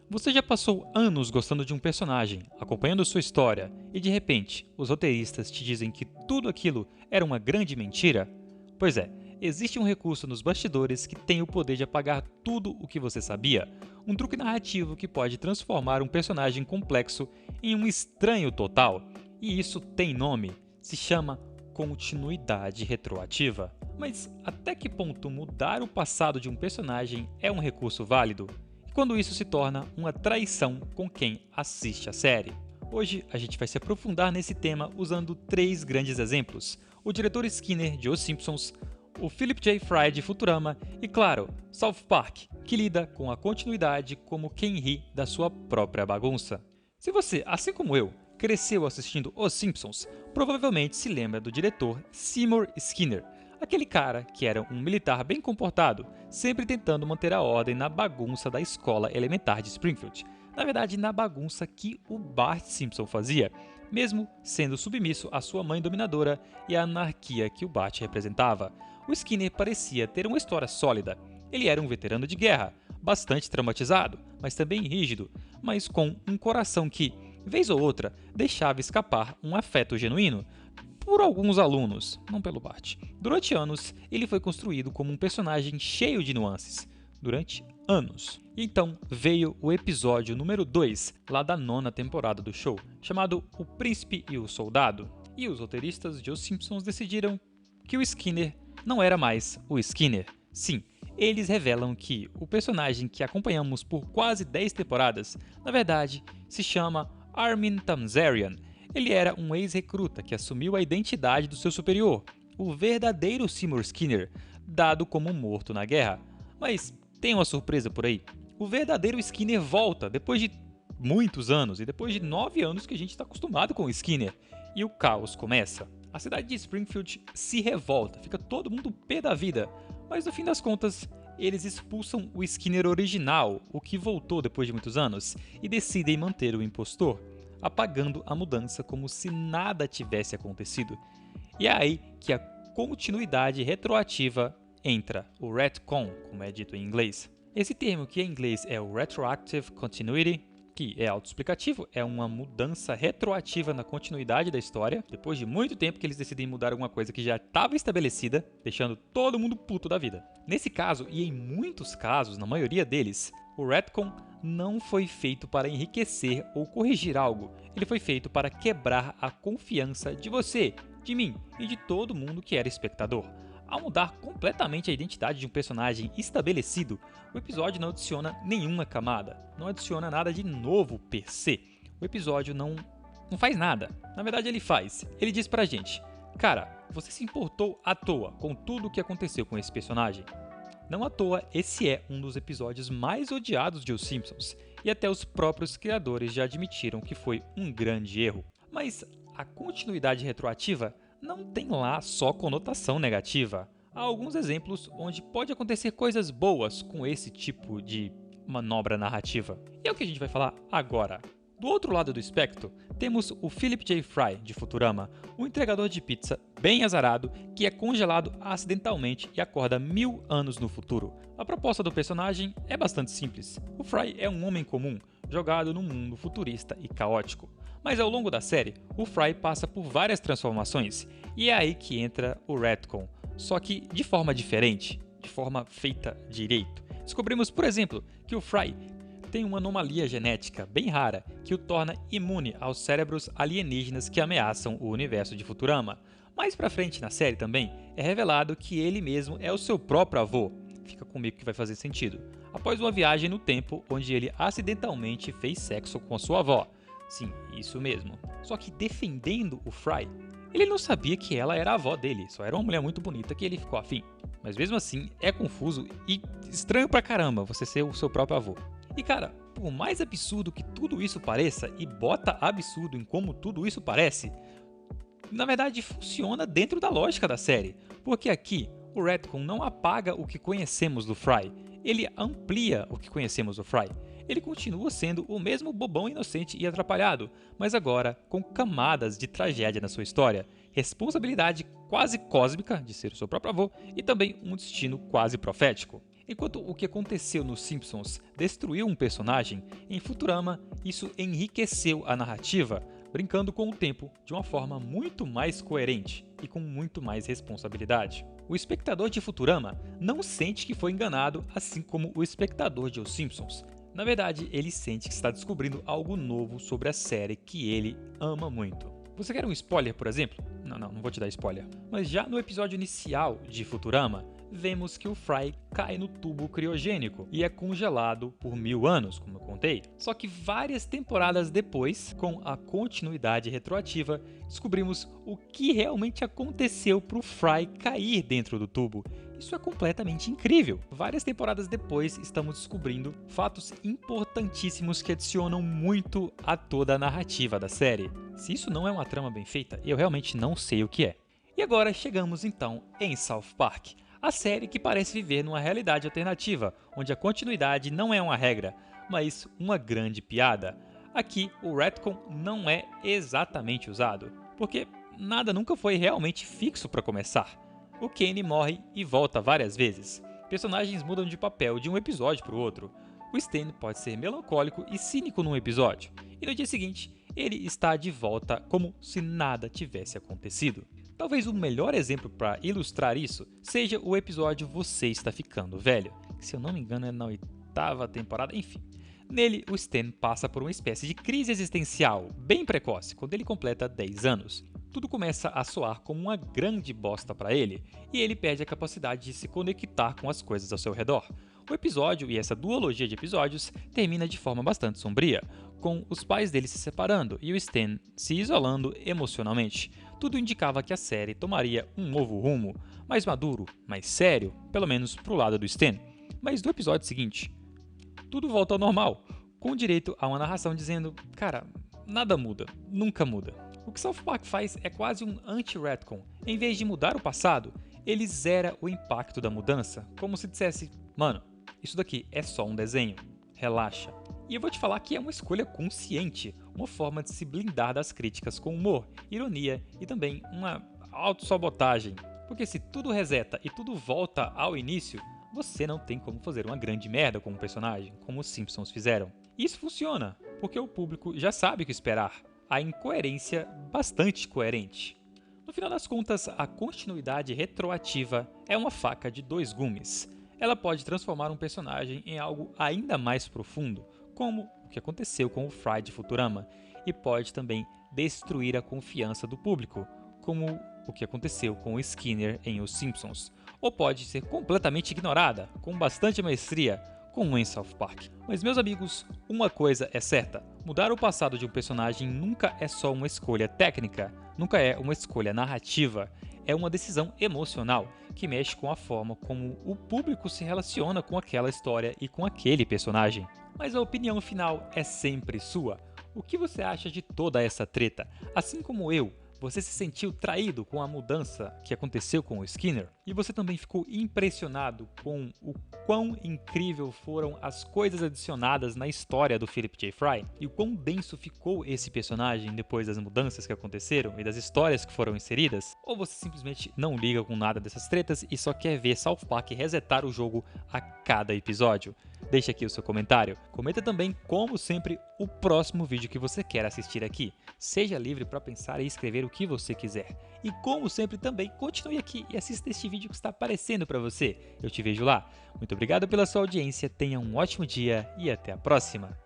Você já passou anos gostando de um personagem, acompanhando sua história, e de repente, os roteiristas te dizem que tudo aquilo era uma grande mentira? Pois é, existe um recurso nos bastidores que tem o poder de apagar tudo o que você sabia, um truque narrativo que pode transformar um personagem complexo em um estranho total. E isso tem nome, se chama continuidade retroativa. Mas até que ponto mudar o passado de um personagem é um recurso válido? E quando isso se torna uma traição com quem assiste a série? Hoje a gente vai se aprofundar nesse tema usando 3 grandes exemplos: o diretor Skinner de Os Simpsons, o Philip J. Fry de Futurama e, claro, South Park, que lida com a continuidade como quem ri da sua própria bagunça. Se você, assim como eu, cresceu assistindo Os Simpsons, provavelmente se lembra do diretor Seymour Skinner, aquele cara que era um militar bem comportado, sempre tentando manter a ordem na bagunça da escola elementar de Springfield. Na verdade, na bagunça que o Bart Simpson fazia, mesmo sendo submisso à sua mãe dominadora e à anarquia que o Bart representava. O Skinner parecia ter uma história sólida. Ele era um veterano de guerra, bastante traumatizado, mas também rígido, mas com um coração que, vez ou outra, deixava escapar um afeto genuíno por alguns alunos, não pelo Bart. Durante anos, ele foi construído como um personagem cheio de nuances. Durante anos. Então veio o episódio número 2, lá da 9ª temporada do show, chamado O Príncipe e o Soldado. E os roteiristas de Os Simpsons decidiram que o Skinner não era mais o Skinner. Sim, eles revelam que o personagem que acompanhamos por quase 10 temporadas, na verdade, se chama Armin Tamzarian. Ele era um ex-recruta que assumiu a identidade do seu superior, o verdadeiro Seymour Skinner, dado como morto na guerra. Mas tem uma surpresa por aí. O verdadeiro Skinner volta depois de muitos anos e depois de 9 anos que a gente está acostumado com o Skinner. E o caos começa. A cidade de Springfield se revolta, fica todo mundo pé da vida. Mas no fim das contas, eles expulsam o Skinner original, o que voltou depois de muitos anos, e decidem manter o impostor, apagando a mudança como se nada tivesse acontecido. E é aí que a continuidade retroativa entra, o retcon, como é dito em inglês. Esse termo, que em inglês é o Retroactive Continuity, que é autoexplicativo, é uma mudança retroativa na continuidade da história, depois de muito tempo que eles decidem mudar alguma coisa que já estava estabelecida, deixando todo mundo puto da vida. Nesse caso, e em muitos casos, na maioria deles, o retcon não foi feito para enriquecer ou corrigir algo, ele foi feito para quebrar a confiança de você, de mim e de todo mundo que era espectador. Ao mudar completamente a identidade de um personagem estabelecido, o episódio não adiciona nenhuma camada, não adiciona nada de novo per se. O episódio não faz nada. Na verdade, ele faz. Ele diz pra gente: cara, você se importou à toa com tudo o que aconteceu com esse personagem? Não à toa, esse é um dos episódios mais odiados de Os Simpsons, e até os próprios criadores já admitiram que foi um grande erro. Mas a continuidade retroativa não tem lá só conotação negativa. Há alguns exemplos onde pode acontecer coisas boas com esse tipo de manobra narrativa. E é o que a gente vai falar agora. Do outro lado do espectro, temos o Philip J. Fry, de Futurama, um entregador de pizza bem azarado que é congelado acidentalmente e acorda 1000 anos no futuro. A proposta do personagem é bastante simples. O Fry é um homem comum, jogado num mundo futurista e caótico. Mas ao longo da série, o Fry passa por várias transformações, e é aí que entra o retcon, só que de forma diferente, de forma feita direito. Descobrimos, por exemplo, que o Fry tem uma anomalia genética bem rara que o torna imune aos cérebros alienígenas que ameaçam o universo de Futurama. Mais pra frente na série também é revelado que ele mesmo é o seu próprio avô. Fica comigo que vai fazer sentido. Após uma viagem no tempo onde ele acidentalmente fez sexo com a sua avó. Sim, isso mesmo. Só que defendendo o Fry, ele não sabia que ela era a avó dele, só era uma mulher muito bonita que ele ficou afim. Mas mesmo assim, é confuso e estranho pra caramba você ser o seu próprio avô. E cara, por mais absurdo que tudo isso pareça, e bota absurdo em como tudo isso parece, na verdade funciona dentro da lógica da série. Porque aqui, o retcon não apaga o que conhecemos do Fry, ele amplia o que conhecemos do Fry. Ele continua sendo o mesmo bobão inocente e atrapalhado, mas agora com camadas de tragédia na sua história, responsabilidade quase cósmica de ser o seu próprio avô e também um destino quase profético. Enquanto o que aconteceu nos Simpsons destruiu um personagem, em Futurama isso enriqueceu a narrativa, brincando com o tempo de uma forma muito mais coerente e com muito mais responsabilidade. O espectador de Futurama não sente que foi enganado, assim como o espectador de Os Simpsons. Na verdade, ele sente que está descobrindo algo novo sobre a série que ele ama muito. Você quer um spoiler, por exemplo? Não vou te dar spoiler. Mas já no episódio inicial de Futurama, vemos que o Fry cai no tubo criogênico e é congelado por 1000 anos, como eu contei. Só que várias temporadas depois, com a continuidade retroativa, descobrimos o que realmente aconteceu para o Fry cair dentro do tubo. Isso é completamente incrível. Várias temporadas depois, estamos descobrindo fatos importantíssimos que adicionam muito a toda a narrativa da série. Se isso não é uma trama bem feita, eu realmente não sei o que é. E agora chegamos então em South Park, a série que parece viver numa realidade alternativa, onde a continuidade não é uma regra, mas uma grande piada. Aqui, o retcon não é exatamente usado, porque nada nunca foi realmente fixo para começar. O Kenny morre e volta várias vezes. Personagens mudam de papel de um episódio para o outro. O Stan pode ser melancólico e cínico num episódio, e no dia seguinte ele está de volta como se nada tivesse acontecido. Talvez o melhor exemplo para ilustrar isso seja o episódio Você Está Ficando Velho, que se eu não me engano é na 8ª temporada, enfim. Nele, o Stan passa por uma espécie de crise existencial bem precoce, quando ele completa 10 anos. Tudo começa a soar como uma grande bosta para ele, e ele perde a capacidade de se conectar com as coisas ao seu redor. O episódio, e essa duologia de episódios, termina de forma bastante sombria, com os pais dele se separando e o Stan se isolando emocionalmente. Tudo indicava que a série tomaria um novo rumo, mais maduro, mais sério, pelo menos pro lado do Stan. Mas no episódio seguinte, tudo volta ao normal, com direito a uma narração dizendo, cara, nada muda, nunca muda. O que South Park faz é quase um anti-retcon. Em vez de mudar o passado, ele zera o impacto da mudança, como se dissesse, mano, isso daqui é só um desenho, relaxa. E eu vou te falar que é uma escolha consciente, uma forma de se blindar das críticas com humor, ironia e também uma autossabotagem. Porque se tudo reseta e tudo volta ao início, você não tem como fazer uma grande merda com um personagem, como os Simpsons fizeram. E isso funciona, porque o público já sabe o que esperar. A incoerência bastante coerente. No final das contas, a continuidade retroativa é uma faca de dois gumes. Ela pode transformar um personagem em algo ainda mais profundo, como o que aconteceu com o Fry de Futurama, e pode também destruir a confiança do público, como o que aconteceu com o Skinner em Os Simpsons, ou pode ser completamente ignorada, com bastante maestria, como em South Park. Mas meus amigos, uma coisa é certa, mudar o passado de um personagem nunca é só uma escolha técnica, nunca é uma escolha narrativa, é uma decisão emocional que mexe com a forma como o público se relaciona com aquela história e com aquele personagem. Mas a opinião final é sempre sua. O que você acha de toda essa treta? Assim como eu, você se sentiu traído com a mudança que aconteceu com o Skinner? E você também ficou impressionado com o quão incrível foram as coisas adicionadas na história do Philip J. Fry? E o quão denso ficou esse personagem depois das mudanças que aconteceram e das histórias que foram inseridas? Ou você simplesmente não liga com nada dessas tretas e só quer ver South Park resetar o jogo a cada episódio? Deixe aqui o seu comentário. Comenta também, como sempre, o próximo vídeo que você quer assistir aqui. Seja livre para pensar e escrever o que você quiser. E como sempre também, continue aqui e assista este vídeo que está aparecendo para você. Eu te vejo lá. Muito obrigado pela sua audiência, tenha um ótimo dia e até a próxima.